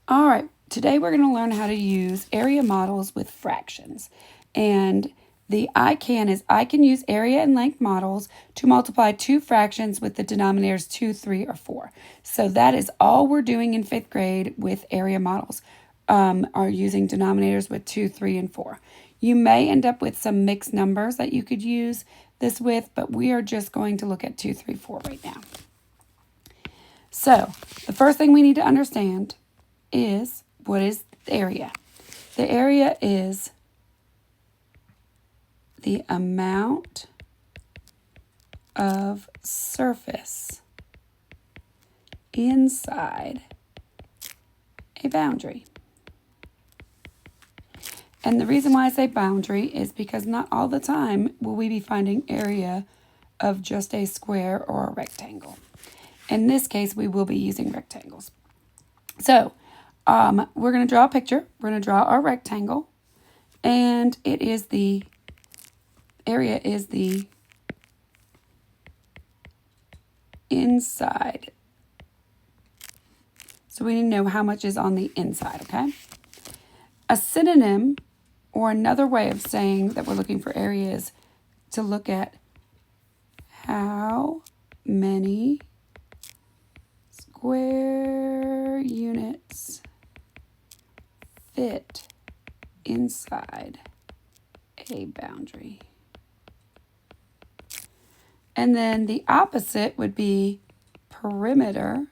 All right, today we're going to learn how to use area models with fractions. And the I can use area and length models to multiply two fractions with the denominators 2, 3, or 4. So that is all we're doing in 5th grade with area models, are using denominators with 2, 3, and 4. You may end up with some mixed numbers that you could use this with, but we are just going to look at 2, 3, 4 right now. So the first thing we need to understand is, what is the area? The area is the amount of surface inside a boundary. And the reason why I say boundary is because not all the time will we be finding area of just a square or a rectangle. In this case, we will be using rectangles. So we're going to draw a picture. We're going to draw our rectangle, and it is the area is the inside. So we need to know how much is on the inside, okay? A synonym, or another way of saying that we're looking for area, is to look at how many square units fit inside a boundary. And then the opposite would be perimeter,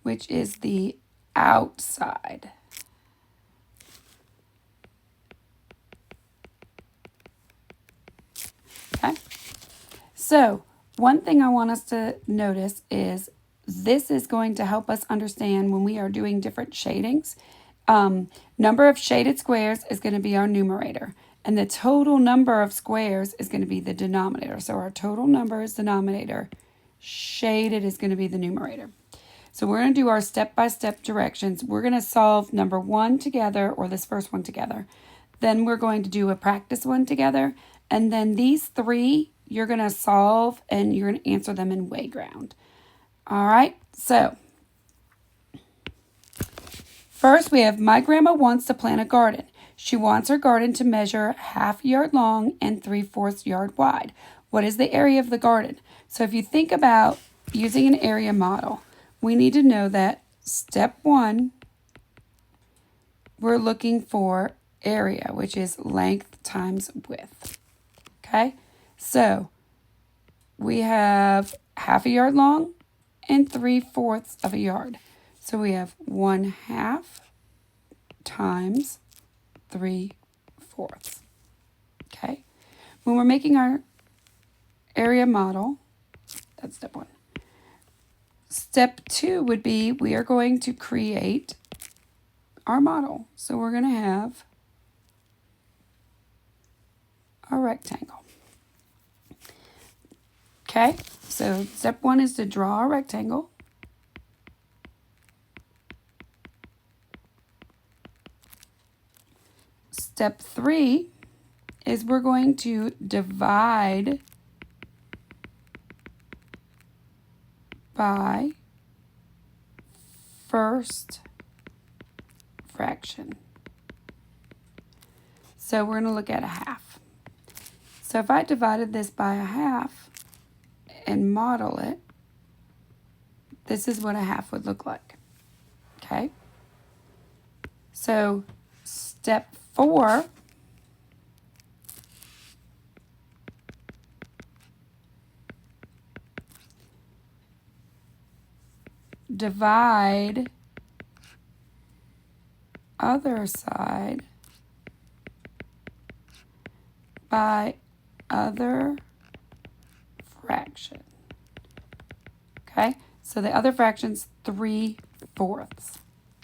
which is the outside. Okay? So one thing I want us to notice is this is going to help us understand when we are doing different shadings. Number of shaded squares is going to be our numerator, and the total number of squares is going to be the denominator. So our total number is denominator, shaded is going to be the numerator. So we're going to do our step-by-step directions. We're going to solve number 1 together, or this first one together. Then we're going to do a practice one together, and then these 3 you're going to solve and you're going to answer them in Wayground. All right, so first we have, my grandma wants to plant a garden. She wants her garden to measure 1/2 yard long and 3/4 yard wide. What is the area of the garden? So if you think about using an area model, we need to know that step 1, we're looking for area, which is length times width. Okay, so we have 1/2 yard long and 3/4 of a yard. So we have 1/2 times 3/4. Okay, when we're making our area model, that's step 1. Step 2 would be, we are going to create our model. So we're going to have a rectangle. Okay, so step 1 is to draw a rectangle. Step 3 is we're going to divide by first fraction. So we're going to look at 1/2. So if I divided this by 1/2 and model it, this is what 1/2 would look like. Okay? So step 4, divide other side by other fraction. Okay, so the other fraction's 3/4.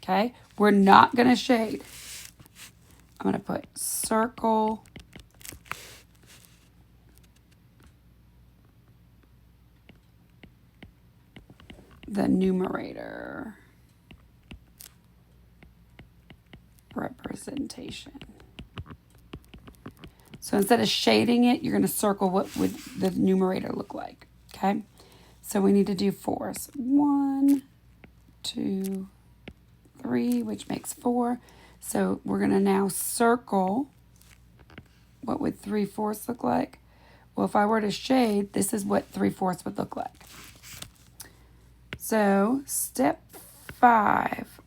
Okay, we're not going to shade. I'm going to put circle the numerator representation. So instead of shading it, you're going to circle what would the numerator look like. Okay? So we need to do 4s. 1, 2, 3, which makes 4. So we're going to now circle what would 3/4 look like. Well, if I were to shade, this is what 3/4 would look like. So step 5.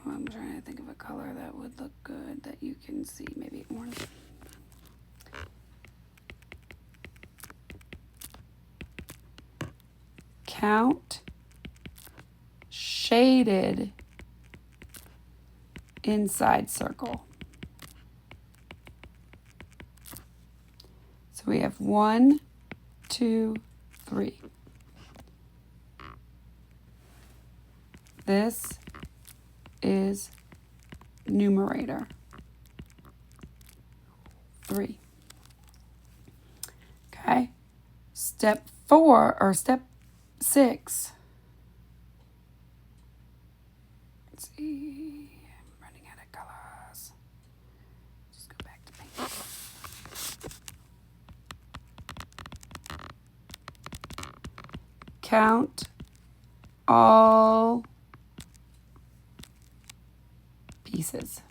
I'm trying to think of a color that would look good that you can see. Maybe orange. Count shaded inside circle. So we have 1, 2, 3. This is numerator 3. Okay. Step 4 or step 6. Let's see. I'm running out of colors. Just go back to paint. Count all pieces.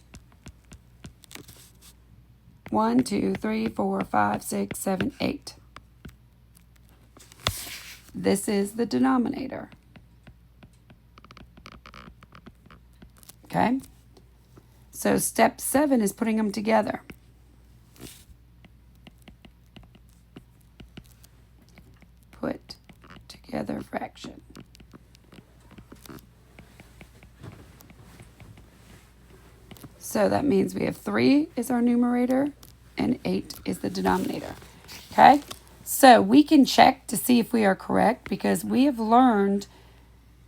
1, 2, 3, 4, 5, 6, 7, 8. This is the denominator. Okay? So step 7 is putting them together. Put together fraction. So that means we have 3 is our numerator and 8 is the denominator. Okay? So we can check to see if we are correct because we have learned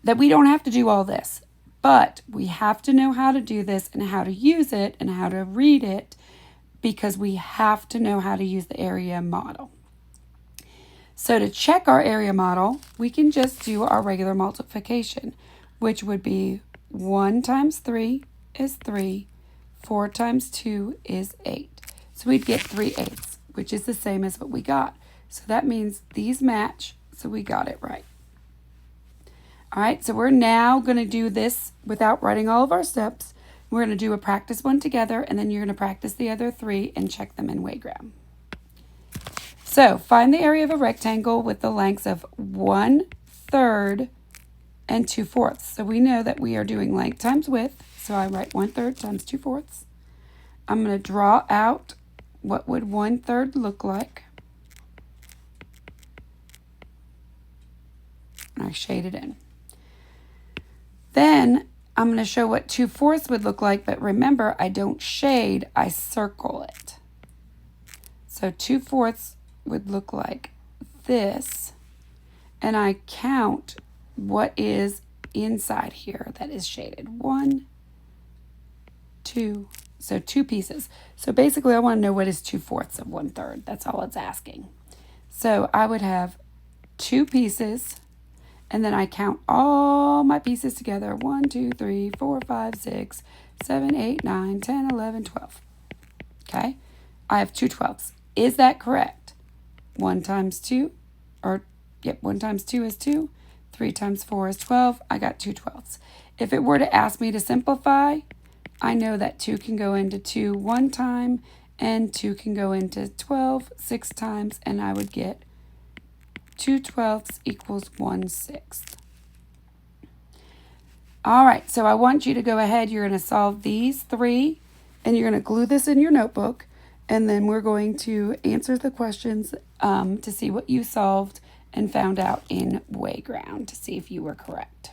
that we don't have to do all this. But we have to know how to do this and how to use it and how to read it because we have to know how to use the area model. So to check our area model, we can just do our regular multiplication, which would be 1 times 3 is 3, 4 times 2 is 8. So we'd get 3/8, which is the same as what we got. So that means these match, so we got it right. All right, so we're now going to do this without writing all of our steps. We're going to do a practice one together, and then you're going to practice the other 3 and check them in Waygram. So find the area of a rectangle with the lengths of 1/3 and 2/4. So we know that we are doing length times width. So I write 1/3 times 2/4. I'm going to draw out what would 1/3 look like. And I shade it in. Then I'm going to show what 2/4 would look like, but remember, I don't shade, I circle it. So 2/4 would look like this, and I count what is inside here that is shaded. 1, 2, so 2 pieces. So basically I want to know what is 2/4 of 1/3. That's all it's asking. So I would have 2 pieces, and then I count all my pieces together. 1, 2, 3, 4, 5, 6, 7, 8, 9, 10, 11, 12. Okay? I have 2/12. Is that correct? 1 times 2, or, yep, 1 times 2 is 2. 3 times 4 is 12. I got 2/12. If it were to ask me to simplify, I know that 2 can go into 2 1 time, and 2 can go into 12 6 times, and I would get 2/12 equals 1/6. All right, so I want you to go ahead. You're going to solve these 3, and you're going to glue this in your notebook, and then we're going to answer the questions to see what you solved and found out in Wayground to see if you were correct.